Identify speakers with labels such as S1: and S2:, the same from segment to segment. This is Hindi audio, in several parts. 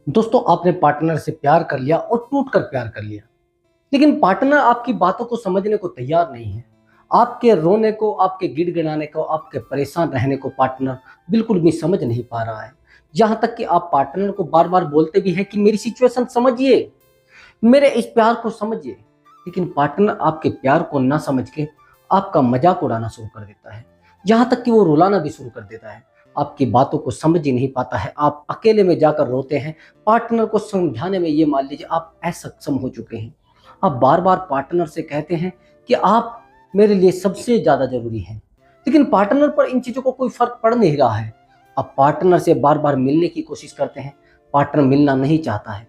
S1: दोस्तों, आपने पार्टनर से प्यार कर लिया और टूट कर प्यार कर लिया, लेकिन पार्टनर आपकी बातों को समझने को तैयार नहीं है। आपके रोने को, आपके गिड़गिड़ाने को, आपके परेशान रहने को पार्टनर बिल्कुल भी समझ नहीं पा रहा है। यहाँ तक कि आप पार्टनर को बार बार बोलते भी हैं कि मेरी सिचुएशन समझिए, मेरे इस प्यार को समझिए, लेकिन पार्टनर आपके प्यार को ना समझ के आपका मजाक उड़ाना शुरू कर देता है। यहाँ तक कि वो रुलाना भी शुरू कर देता है। आपकी बातों को समझ ही नहीं पाता है। आप अकेले में जाकर रोते हैं। पार्टनर को समझाने में ये मान लीजिए आप असक्षम हो चुके हैं। आप बार बार पार्टनर से कहते हैं कि आप मेरे लिए सबसे ज़्यादा ज़रूरी हैं, लेकिन पार्टनर पर इन चीज़ों को कोई फ़र्क पड़ नहीं रहा है। आप पार्टनर से बार बार मिलने की कोशिश करते हैं, पार्टनर मिलना नहीं चाहता है।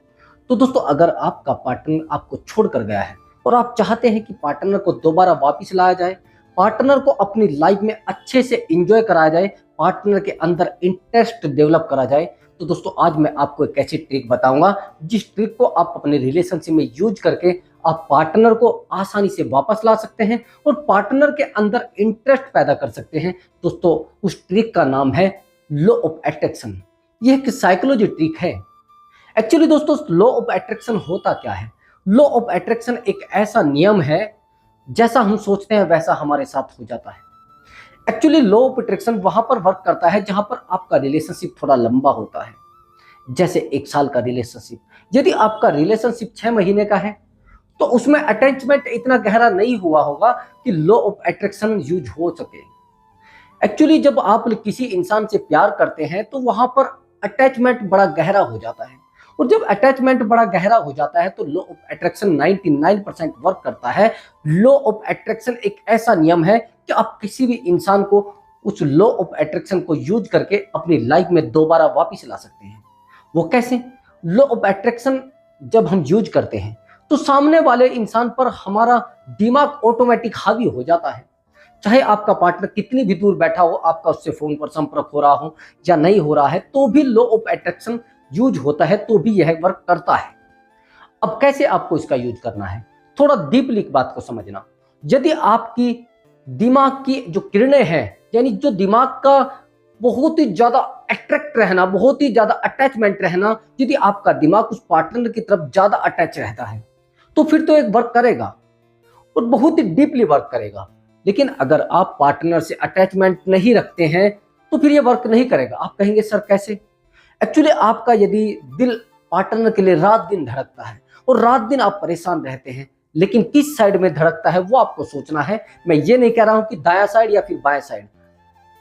S1: तो दोस्तों, अगर आपका पार्टनर आपको छोड़ कर गया है और आप चाहते हैं कि पार्टनर को दोबारा वापस लाया जाए, पार्टनर को अपनी लाइफ में अच्छे से एंजॉय कराया जाए, पार्टनर के अंदर इंटरेस्ट डेवलप करा जाए, तो दोस्तों आज मैं आपको एक ऐसी ट्रिक बताऊंगा जिस ट्रिक को आप अपने रिलेशनशिप में यूज करके आप पार्टनर को आसानी से वापस ला सकते हैं और पार्टनर के अंदर इंटरेस्ट पैदा कर सकते हैं। दोस्तों, उस ट्रिक का नाम है लॉ ऑफ अट्रैक्शन। यह एक साइकोलॉजी ट्रिक है। एक्चुअली दोस्तों, लॉ ऑफ अट्रैक्शन होता क्या है? लॉ ऑफ अट्रैक्शन एक ऐसा नियम है, जैसा हम सोचते हैं वैसा हमारे साथ हो जाता है। एक्चुअली लॉ ऑफ अट्रैक्शन वहां पर वर्क करता है जहां पर आपका रिलेशनशिप थोड़ा लंबा होता है। जैसे 1 साल का रिलेशनशिप, यदि आपका रिलेशनशिप 6 महीने का है तो उसमें अटैचमेंट इतना गहरा नहीं हुआ होगा कि लॉ ऑफ अट्रैक्शन यूज हो सके। एक्चुअली जब आप किसी इंसान से प्यार करते हैं तो वहां पर अटैचमेंट बड़ा गहरा हो जाता है, और जब अटैचमेंट बड़ा गहरा हो जाता है तो लॉ ऑफ अट्रैक्शन 99% वर्क करता है। लॉ ऑफ अट्रैक्शन एक ऐसा नियम है कि आप किसी भी इंसान को उस लॉ ऑफ अट्रैक्शन को यूज करके अपनी लाइफ में दोबारा वापस ला सकते हैं। वो कैसे? लॉ ऑफ अट्रैक्शन जब हम यूज करते हैं तो सामने वाले इंसान पर हमारा दिमाग ऑटोमेटिक हावी हो जाता है। चाहे आपका पार्टनर कितनी भी दूर बैठा हो, आपका उससे फोन पर संपर्क हो रहा हो या नहीं हो रहा है, तो भी लॉ ऑफ अट्रैक्शन यूज होता है, तो भी यह वर्क करता है। अब कैसे आपको इसका यूज करना है, थोड़ा डीपली बात को समझना। यदि आपकी दिमाग की जो किरणें हैं, यानी जो दिमाग का बहुत ही ज्यादा अट्रैक्ट रहना, बहुत ही ज्यादा अटैचमेंट रहना, यदि आपका दिमाग उस पार्टनर की तरफ ज्यादा अटैच रहता है तो फिर तो एक वर्क करेगा और बहुत ही डीपली वर्क करेगा। लेकिन अगर आप पार्टनर से अटैचमेंट नहीं रखते हैं तो फिर ये वर्क नहीं करेगा। आप कहेंगे सर कैसे? एक्चुअली आपका यदि दिल पार्टनर के लिए रात दिन धड़कता है और रात दिन आप परेशान रहते हैं, लेकिन किस साइड में धड़कता है वो आपको सोचना है। मैं ये नहीं कह रहा हूं कि दायां साइड या फिर बाएं साइड।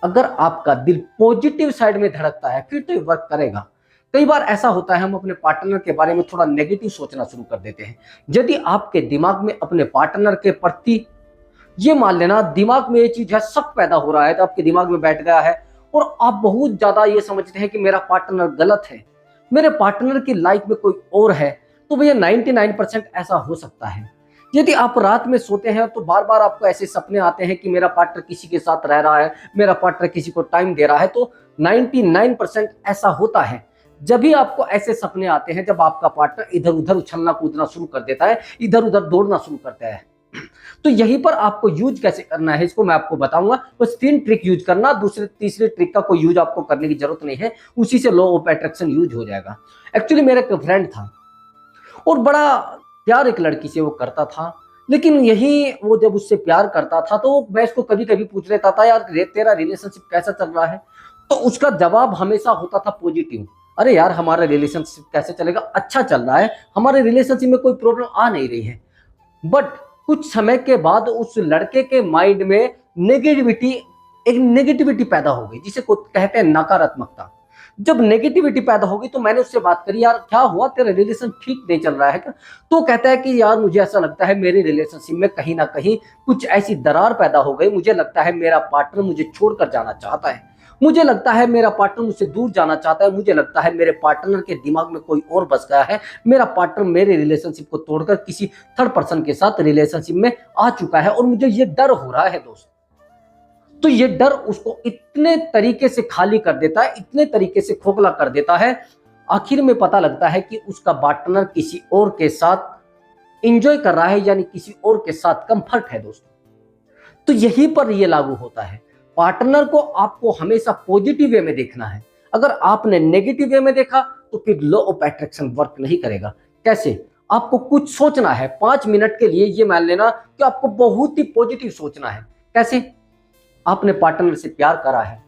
S1: अगर आपका दिल पॉजिटिव साइड में धड़कता है फिर तो ये वर्क करेगा। कई बार ऐसा होता है, हम अपने पार्टनर के बारे में थोड़ा नेगेटिव सोचना शुरू कर देते हैं। यदि आपके दिमाग में अपने पार्टनर के प्रति, ये मान लेना दिमाग में ये चीज है, शक पैदा हो रहा है, तो आपके दिमाग में बैठ गया है और आप बहुत ज्यादा ये समझते हैं कि मेरा पार्टनर गलत है, मेरे पार्टनर की लाइफ में कोई और है, तो भैया 99% ऐसा हो सकता है। यदि आप रात में सोते हैं तो बार बार आपको ऐसे सपने आते हैं कि मेरा पार्टनर किसी के साथ रह रहा है, मेरा पार्टनर किसी को टाइम दे रहा है, तो 99% ऐसा होता है। जब भी आपको ऐसे सपने आते हैं, जब आपका पार्टनर इधर उधर उछलना कूदना शुरू कर देता है, इधर उधर दौड़ना शुरू करता है, तो यहीं पर आपको यूज कैसे करना है इसको मैं आपको बताऊंगा। बस 3 ट्रिक यूज करना, दूसरे तीसरे ट्रिक का कोई यूज आपको करने की जरूरत नहीं है, उसी से लॉ ऑफ अट्रैक्शन यूज हो जाएगा। एक्चुअली मेरा एक फ्रेंड था और बड़ा प्यार एक लड़की से वो करता था, लेकिन यही वो जब उससे प्यार करता था तो मैं इसको कभी कभी पूछ लेता था, यार तेरा रिलेशनशिप कैसा चल रहा है? तो उसका जवाब हमेशा होता था पॉजिटिव। अरे यार, हमारा रिलेशनशिप कैसे चलेगा, अच्छा चल रहा है, हमारे रिलेशनशिप में कोई प्रॉब्लम आ नहीं रही है। बट कुछ समय के बाद उस लड़के के माइंड में नेगेटिविटी पैदा हो गई, जिसे कहते हैं नकारात्मकता। जब नेगेटिविटी पैदा होगी तो मैंने उससे बात करी, यार क्या हुआ, तेरा रिलेशन ठीक नहीं चल रहा है क्या? तो कहता है कि यार मुझे ऐसा लगता है मेरे रिलेशनशिप में कहीं ना कहीं कुछ ऐसी दरार पैदा हो गई, मुझे लगता है मेरा पार्टनर मुझे छोड़कर जाना चाहता है, मुझे लगता है मेरा पार्टनर मुझसे दूर जाना चाहता है, मुझे लगता है मेरे पार्टनर के दिमाग में कोई और बस गया है, मेरा पार्टनर मेरे रिलेशनशिप को तोड़कर किसी थर्ड पर्सन के साथ रिलेशनशिप में आ चुका है और मुझे ये डर हो रहा है दोस्त। तो ये डर उसको इतने तरीके से खाली कर देता है, इतने तरीके से खोखला कर देता है, आखिर में पता लगता है कि उसका पार्टनर किसी और के साथ एंजॉय कर रहा है, यानी किसी और के साथ कंफर्ट है दोस्तों। तो यहीं पर ये लागू होता है। पार्टनर को आपको हमेशा पॉजिटिव वे में देखना है। अगर आपने नेगेटिव वे में देखा तो फिर लॉ ऑफ अट्रैक्शन वर्क नहीं करेगा। कैसे? आपको कुछ सोचना है 5 मिनट के लिए, ये मान लेना कि आपको बहुत ही पॉजिटिव सोचना है। कैसे? आपने पार्टनर से प्यार करा है,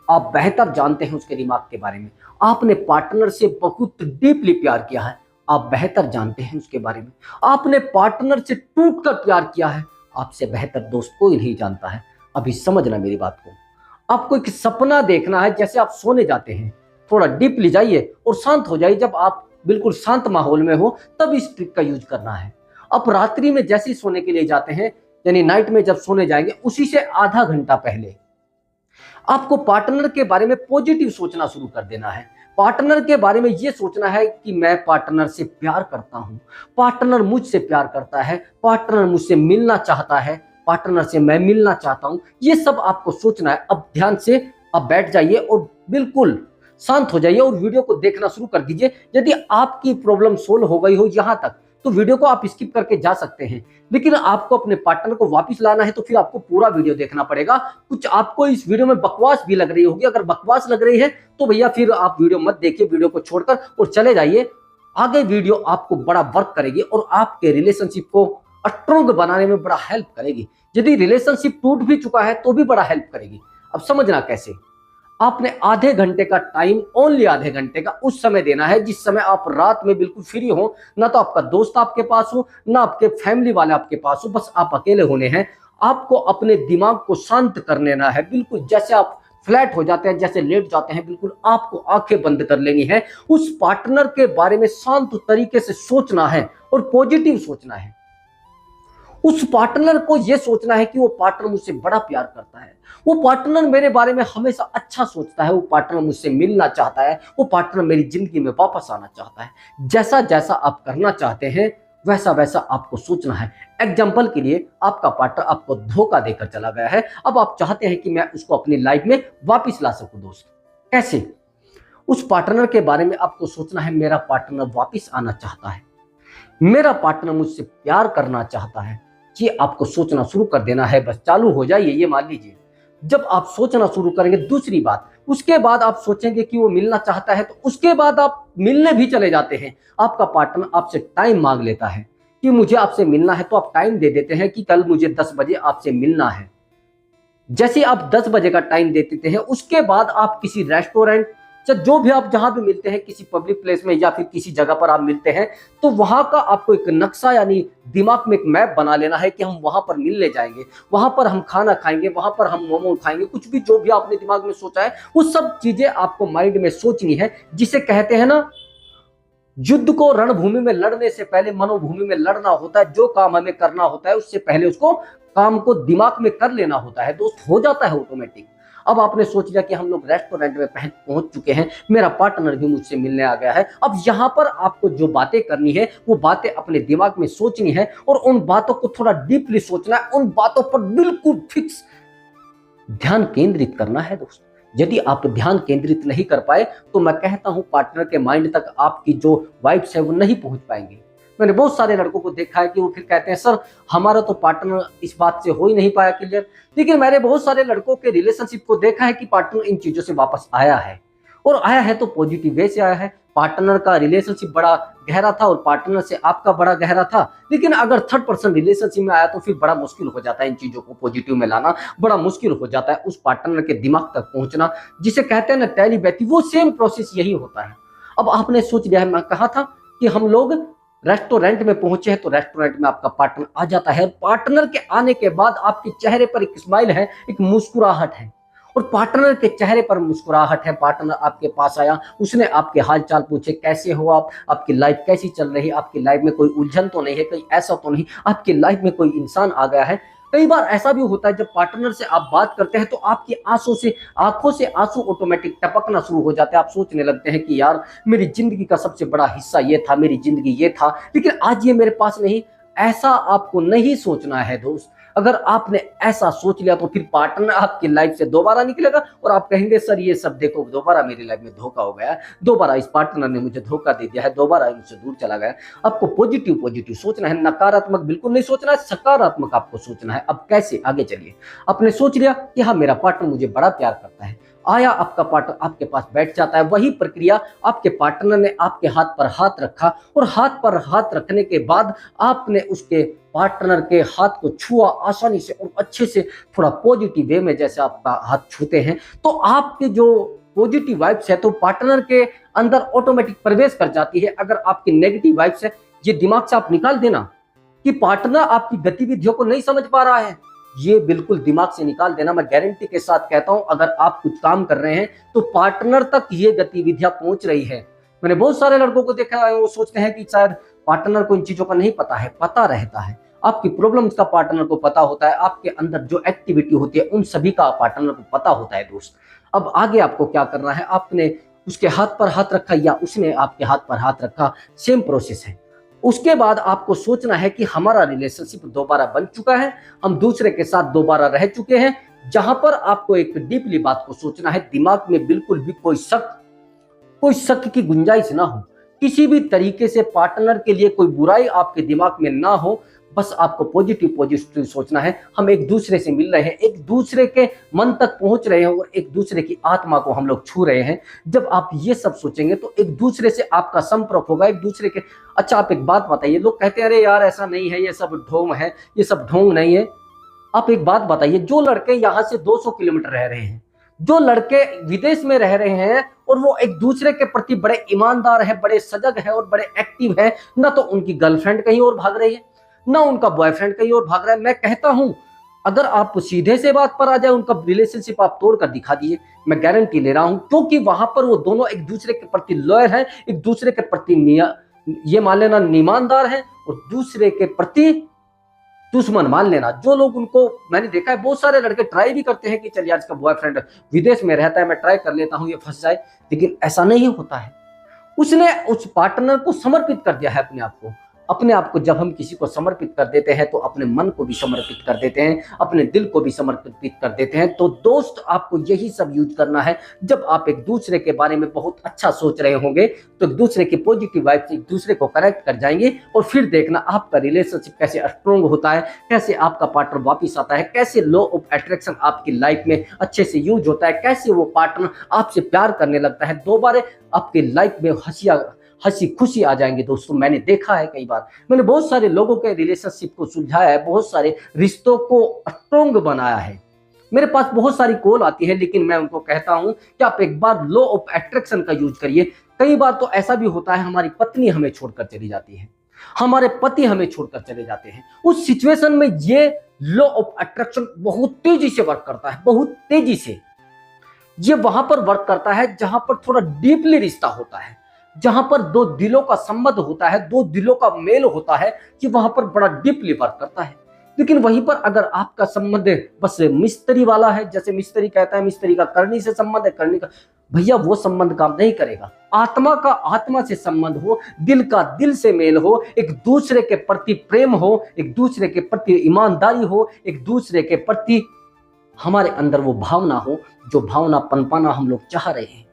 S1: आप बेहतर जानते हैं उसके दिमाग के बारे में। आपने पार्टनर से बहुत डीपली प्यार किया है, आप बेहतर जानते हैं उसके बारे में। आपने पार्टनर से टूटकर प्यार किया है, आपसे बेहतर दोस्त कोई नहीं जानता है। अभी समझना मेरी बात को। आपको एक सपना देखना है, जैसे आप सोने जाते हैं, थोड़ा डीपली जाइए और शांत हो जाइए। जब आप बिल्कुल शांत माहौल में हो तब इस ट्रिक का यूज करना है। आप रात्रि में जैसे ही सोने के लिए जाते हैं, यानी नाइट में जब सोने जाएंगे, उसी से आधा घंटा पहले आपको पार्टनर के बारे में पॉजिटिव सोचना शुरू कर देना है। पार्टनर के बारे में ये सोचना है कि मैं पार्टनर से प्यार करता हूं, पार्टनर मुझसे प्यार करता है, पार्टनर मुझसे मिलना चाहता है, पार्टनर से मैं मिलना चाहता हूं। ये सब आपको सोचना है। अब ध्यान से आप बैठ जाइए और बिल्कुल शांत हो जाइए और वीडियो को देखना शुरू कर दीजिए। यदि आपकी प्रॉब्लम सोल्व हो गई हो यहाँ तक, तो वीडियो को आप स्किप करके जा सकते हैं, लेकिन आपको अपने पार्टनर को वापस लाना है तो फिर आपको पूरा वीडियो देखना पड़ेगा। कुछ आपको इस वीडियो में बकवास भी लग रही होगी, अगर बकवास लग रही है तो भैया फिर आप वीडियो मत देखिए, वीडियो को छोड़कर और चले जाइए। आगे वीडियो आपको बड़ा वर्क करेगी और आपके रिलेशनशिप को स्ट्रॉन्ग बनाने में बड़ा हेल्प करेगी। यदि रिलेशनशिप टूट भी चुका है तो भी बड़ा हेल्प करेगी। अब समझना कैसे। आपने आधे घंटे का टाइम, ओनली आधे घंटे का उस समय देना है जिस समय आप रात में बिल्कुल फ्री हो, ना तो आपका दोस्त आपके पास हो, ना आपके फैमिली वाले आपके पास हो, बस आप अकेले होने हैं। आपको अपने दिमाग को शांत कर लेना है। बिल्कुल जैसे आप फ्लैट हो जाते हैं, जैसे लेट जाते हैं, बिल्कुल आपको आंखें बंद कर लेनी है। उस पार्टनर के बारे में शांत तरीके से सोचना है और पॉजिटिव सोचना है। उस पार्टनर को यह सोचना है कि वो पार्टनर मुझसे बड़ा प्यार करता है, वो पार्टनर मेरे बारे में हमेशा अच्छा सोचता है, वो पार्टनर मुझसे मिलना चाहता है, वो पार्टनर मेरी जिंदगी में वापस आना चाहता है। जैसा जैसा आप करना चाहते हैं वैसा वैसा आपको सोचना है। एग्जाम्पल के लिए, आपका पार्टनर आपको धोखा देकर चला गया है, अब आप चाहते हैं कि मैं उसको अपनी लाइफ में वापस ला सकूं। दोस्त, कैसे? उस पार्टनर के बारे में आपको सोचना है, मेरा पार्टनर वापस आना चाहता है, मेरा पार्टनर मुझसे प्यार करना चाहता है। ये आपको सोचना शुरू कर देना है। बस चालू हो जाइए। ये मान लीजिए जब आप सोचना शुरू करेंगे, दूसरी बात, उसके बाद आप सोचेंगे कि वो मिलना चाहता है, तो उसके बाद आप मिलने भी चले जाते हैं। आपका पार्टनर आपसे टाइम मांग लेता है कि मुझे आपसे मिलना है, तो आप टाइम दे देते हैं कि कल मुझे 10 बजे आपसे मिलना है। जैसे आप 10 बजे का टाइम दे देते हैं, उसके बाद आप किसी रेस्टोरेंट, जो भी आप जहां भी मिलते हैं, किसी पब्लिक प्लेस में या फिर किसी जगह पर आप मिलते हैं, तो वहां का आपको एक नक्शा यानी दिमाग में एक मैप बना लेना है कि हम वहां पर मिलने जाएंगे, वहां पर हम खाना खाएंगे, वहां पर हम मोमो खाएंगे। कुछ भी जो भी आपने दिमाग में सोचा है वो सब चीजें आपको माइंड में सोचनी है। जिसे कहते हैं ना, युद्ध को रणभूमि में लड़ने से पहले मनोभूमि में लड़ना होता है। जो काम हमें करना होता है उससे पहले उसको काम को दिमाग में कर लेना होता है। दोस्त, हो जाता है ऑटोमेटिक। अब आपने सोच लिया कि हम लोग रेस्टोरेंट में पहुंच चुके हैं, मेरा पार्टनर भी मुझसे मिलने आ गया है। अब यहाँ पर आपको जो बातें करनी है वो बातें अपने दिमाग में सोचनी है और उन बातों को थोड़ा डीपली सोचना है, उन बातों पर बिल्कुल फिक्स ध्यान केंद्रित करना है। दोस्त, यदि आप ध्यान केंद्रित नहीं कर पाए तो मैं कहता हूं पार्टनर के माइंड तक आपकी जो वाइब्स है वो नहीं पहुंच पाएंगे। मैंने बहुत सारे लड़कों को देखा है कि वो फिर कहते हैं, सर हमारा तो पार्टनर इस बात से हो ही नहीं पाया क्लियर। लेकिन मैंने बहुत सारे लड़कों के रिलेशनशिप को देखा है कि पार्टनर इन चीजों से वापस आया है, और आया है तो पॉजिटिव वे से आया है। पार्टनर का रिलेशनशिप बड़ा गहरा था और पार्टनर से आपका बड़ा गहरा था, लेकिन अगर थर्ड पर्सन रिलेशनशिप में आया तो फिर बड़ा मुश्किल हो जाता है। इन चीजों को पॉजिटिव में लाना बड़ा मुश्किल हो जाता है, उस पार्टनर के दिमाग तक पहुंचना, जिसे कहते हैं ना टेलीपैथी, वो सेम प्रोसेस यही होता है। अब आपने सोच लिया है, मैं कहा था कि हम लोग रेस्टोरेंट में पहुंचे हैं, तो रेस्टोरेंट में आपका पार्टनर आ जाता है। पार्टनर के आने के बाद आपके चेहरे पर एक स्माइल है, एक मुस्कुराहट है, और पार्टनर के चेहरे पर मुस्कुराहट है। पार्टनर आपके पास आया, उसने आपके हाल चाल पूछे, कैसे हो आप, आपकी लाइफ कैसी चल रही है, आपकी लाइफ में कोई उलझन तो नहीं है, कोई ऐसा तो नहीं, आपकी लाइफ में कोई इंसान आ गया है। कई बार ऐसा भी होता है जब पार्टनर से आप बात करते हैं तो आपकी आंखों से आंसू ऑटोमेटिक टपकना शुरू हो जाते हैं। आप सोचने लगते हैं कि यार मेरी जिंदगी का सबसे बड़ा हिस्सा ये था, मेरी जिंदगी ये था, लेकिन आज ये मेरे पास नहीं। ऐसा आपको नहीं सोचना है दोस्त। अगर आपने ऐसा सोच लिया तो फिर पार्टनर आपकी लाइफ से दोबारा निकलेगा और आप कहेंगे, सर ये सब देखो दोबारा मेरी लाइफ में धोखा हो गया है, दोबारा इस पार्टनर ने मुझे धोखा दे दिया है, दोबारा मुझसे दूर चला गया। आपको पॉजिटिव सोचना है, नकारात्मक बिल्कुल नहीं सोचना है, सकारात्मक आपको सोचना है। अब कैसे? आगे चलिए। आपने सोच लिया कि हाँ मेरा पार्टनर मुझे बड़ा प्यार करता है। आया आपका पार्टनर आपके पास बैठ जाता है, वही प्रक्रिया आपके पार्टनर ने आपके हाथ पर हाथ रखा और हाथ पर हाथ रखने के बाद आपने उसके पार्टनर के हाथ को छुआ आसानी से और अच्छे से, थोड़ा पॉजिटिव वे में जैसे आपका हाथ छूते हैं, तो आपके जो पॉजिटिव वाइब्स है तो पार्टनर के अंदर ऑटोमेटिक प्रवेश कर जाती है। अगर आपकी नेगेटिव वाइब्स है, ये दिमाग से आप निकाल देना कि पार्टनर आपकी गतिविधियों को नहीं समझ पा रहा है, ये बिल्कुल दिमाग से निकाल देना। मैं गारंटी के साथ कहता हूं, अगर आप कुछ काम कर रहे हैं तो पार्टनर तक ये गतिविधियां पहुंच रही है। मैंने बहुत सारे लड़कों को देखा है, वो सोचते हैं कि शायद पार्टनर को इन चीजों का नहीं पता है, पता रहता है। आपकी प्रॉब्लम्स का पार्टनर को पता होता है, आपके अंदर जो एक्टिविटी होती है उन सभी का पार्टनर को पता होता है दोस्त। अब आगे आपको क्या करना है, आपने उसके हाथ पर हाथ रखा या उसने आपके हाथ पर हाथ रखा, सेम प्रोसेस है। उसके बाद आपको सोचना है कि हमारा रिलेशनशिप दोबारा बन चुका है, हम दूसरे के साथ दोबारा रह चुके हैं। जहां पर आपको एक डीपली बात को सोचना है, दिमाग में बिल्कुल भी कोई शक की गुंजाइश ना हो, किसी भी तरीके से पार्टनर के लिए कोई बुराई आपके दिमाग में ना हो। बस आपको पॉजिटिव सोचना है। हम एक दूसरे से मिल रहे हैं, एक दूसरे के मन तक पहुंच रहे हैं और एक दूसरे की आत्मा को हम लोग छू रहे हैं। जब आप ये सब सोचेंगे तो एक दूसरे से आपका संपर्क होगा, एक दूसरे के। अच्छा, आप एक बात बताइए, लोग कहते हैं अरे यार ऐसा नहीं है, ये सब ढोंग है, ये सब ढोंग नहीं है। आप एक बात बताइए, जो लड़के यहाँ से 200 किलोमीटर रह रहे हैं, जो लड़के विदेश में रह रहे हैं और वो एक दूसरे के प्रति बड़े ईमानदार है, बड़े सजग है और बड़े एक्टिव है, ना तो उनकी गर्लफ्रेंड कहीं और भाग रही है, ना उनका बॉयफ्रेंड कहीं और भाग रहा है। मैं कहता हूं, अगर आप सीधे से बात पर आ जाए, उनका रिलेशनशिप आप तोड़कर दिखा दिए, मैं गारंटी ले रहा हूं, क्योंकि वहां पर वो दोनों एक दूसरे के प्रति लॉयल हैं, एक दूसरे के प्रति ये मान लेना ईमानदार हैं और दूसरे के प्रति दुश्मन मान लेना। जो लोग उनको, मैंने देखा है बहुत सारे लड़के ट्राई भी करते हैं कि चल यार इसका बॉयफ्रेंड विदेश में रहता है, मैं ट्राई कर लेता हूं ये फंस जाए, लेकिन ऐसा नहीं होता है। उसने उस पार्टनर को समर्पित कर दिया है अपने आप को। जब हम किसी को समर्पित कर देते हैं तो अपने मन को भी समर्पित कर देते हैं, अपने दिल को भी समर्पित कर देते हैं। तो दोस्त, आपको यही सब यूज करना है। जब आप एक दूसरे के बारे में बहुत अच्छा सोच रहे होंगे तो एक दूसरे की पॉजिटिव वाइब से एक दूसरे को कनेक्ट कर जाएंगे और फिर देखना आपका रिलेशनशिप कैसे स्ट्रॉन्ग होता है, कैसे आपका पार्टनर वापिस आता है, कैसे लॉ ऑफ अट्रैक्शन आपकी लाइफ में अच्छे से यूज होता है, कैसे वो पार्टनर आपसे प्यार करने लगता है। दोबारा आपकी लाइफ में हंसी खुशी आ जाएंगे दोस्तों। मैंने देखा है कई बार, मैंने बहुत सारे लोगों के रिलेशनशिप को सुलझाया है, बहुत सारे रिश्तों को स्ट्रॉन्ग बनाया है। मेरे पास बहुत सारी कॉल आती है, लेकिन मैं उनको कहता हूं कि आप एक बार लॉ ऑफ अट्रैक्शन का यूज करिए। कई बार तो ऐसा भी होता है, हमारी पत्नी हमें छोड़कर चली जाती है, हमारे पति हमें छोड़कर चले जाते हैं। उस सिचुएशन में ये लॉ ऑफ अट्रैक्शन बहुत तेजी से वर्क करता है, बहुत तेजी से। ये वहां पर वर्क करता है जहां पर थोड़ा डीपली रिश्ता होता है, जहां पर दो दिलों का संबंध होता है, दो दिलों का मेल होता है, कि वहां पर बड़ा डीपली वर्क करता है। लेकिन वहीं पर अगर आपका संबंध बस मिस्त्री वाला है, जैसे मिस्त्री कहता है मिस्त्री का करनी से संबंध है, करनी का, भैया वो संबंध काम नहीं करेगा। आत्मा का आत्मा से संबंध हो, दिल का दिल से मेल हो, एक दूसरे के प्रति प्रेम हो, एक दूसरे के प्रति ईमानदारी हो, एक दूसरे के प्रति हमारे अंदर वो भावना हो, जो भावना पनपाना हम लोग चाह रहे हैं।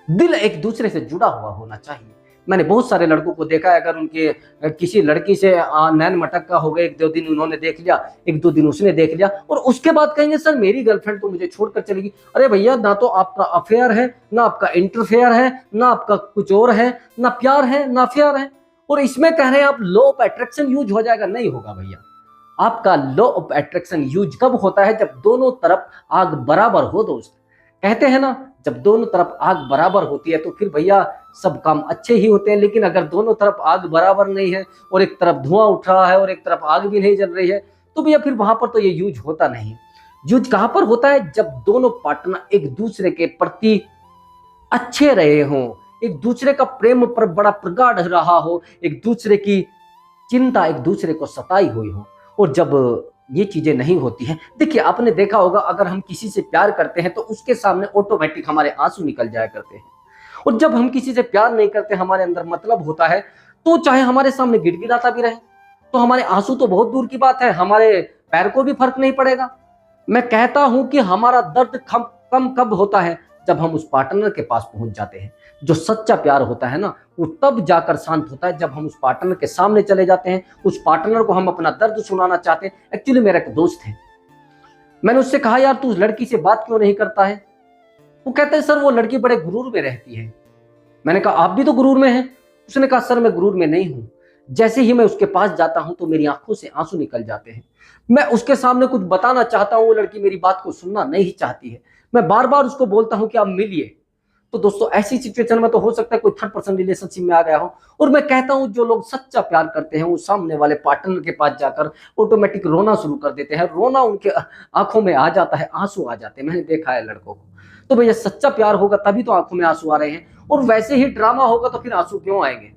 S1: दिल एक दूसरे से जुड़ा हुआ होना चाहिए। मैंने बहुत सारे लड़कों को देखा है, अगर उनके किसी लड़की से नैन मटक्का हो गए, एक दो दिन उन्होंने देख लिया, एक दो दिन उसने देख लिया, और उसके बाद कहेंगे सर मेरी गर्लफ्रेंड तो मुझे छोड़कर चलेगी। अरे भैया, ना तो आपका अफेयर है, ना आपका इंटरफेयर है, ना आपका कुछ और है, ना प्यार है, ना फेयर है, और इसमें कह रहे हैं आप लॉ ऑफ अट्रैक्शन यूज हो जाएगा। नहीं होगा भैया। आपका लॉ ऑफ अट्रैक्शन यूज कब होता है? जब दोनों तरफ आग बराबर हो दोस्त। कहते हैं ना, जब दोनों तरफ आग बराबर होती है तो फिर भैया सब काम अच्छे ही होते हैं। लेकिन अगर दोनों तरफ आग बराबर नहीं है और एक तरफ धुआं उठ रहा है और एक तरफ आग भी नहीं जल रही है, तो भैया फिर वहां पर तो ये यूज होता नहीं। यूज कहां पर होता है? जब दोनों पार्टनर एक दूसरे के प्रति अच्छे रहे हों, एक दूसरे का प्रेम पर बड़ा प्रगाढ़ रहा हो, एक दूसरे की चिंता एक दूसरे को सताई हुई हो। और जब ये चीजें नहीं होती हैं, देखिए आपने देखा होगा, अगर हम किसी से प्यार करते हैं तो उसके सामने ऑटोमेटिक हमारे आंसू निकल जाया करते हैं। और जब हम किसी से प्यार नहीं करते, हमारे अंदर मतलब होता है, तो चाहे हमारे सामने गिड़गिड़ाता भी रहे तो हमारे आंसू तो बहुत दूर की बात है, हमारे पैर को भी फर्क नहीं पड़ेगा। मैं कहता हूं कि हमारा दर्द कम कब होता है? जब हम उस पार्टनर के पास पहुंच जाते हैं। जो सच्चा प्यार होता है ना, वो तब जाकर शांत होता है जब हम उस पार्टनर के सामने चले जाते हैं, उस पार्टनर को हम अपना दर्द सुनाना चाहते हैं। एक्चुअली मेरा एक दोस्त है, मैंने उससे कहा यार तू उस लड़की से बात क्यों नहीं करता है? वो कहता है सर वो लड़की बड़े गुरूर में रहती है। मैंने कहा आप भी तो गुरूर में हैं। उसने कहा सर मैं गुरूर में नहीं हूं, जैसे ही मैं उसके पास जाता हूं तो मेरी आंखों से आंसू निकल जाते हैं। मैं उसके सामने कुछ बताना चाहता हूं, वो लड़की मेरी बात को सुनना नहीं चाहती है। मैं बार बार उसको बोलता हूं कि आप मिलिए। तो दोस्तों ऐसी सिचुएशन में तो हो सकता है कोई थर्ड पर्सन रिलेशनशिप में आ गया हो। और मैं कहता हूं जो लोग सच्चा प्यार करते हैं वो सामने वाले पार्टनर के पास जाकर ऑटोमेटिक रोना शुरू कर देते हैं। रोना उनके आंखों में आ जाता है, आंसू आ जाते हैं। मैंने देखा है लड़कों को। तो भैया सच्चा प्यार होगा तभी तो आंखों में आंसू आ रहे हैं, और वैसे ही ड्रामा होगा तो फिर आंसू क्यों आएंगे?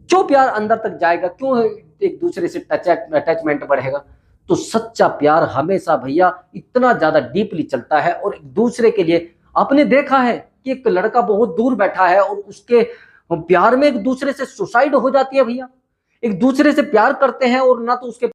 S1: क्यों प्यार अंदर तक जाएगा? क्यों एक दूसरे से अटैचमेंट बढ़ेगा? तो सच्चा प्यार हमेशा भैया इतना ज्यादा डीपली चलता है, और एक दूसरे के लिए आपने देखा है कि एक लड़का बहुत दूर बैठा है और उसके प्यार में एक दूसरे से सुसाइड हो जाती है भैया। एक दूसरे से प्यार करते हैं और ना तो उसके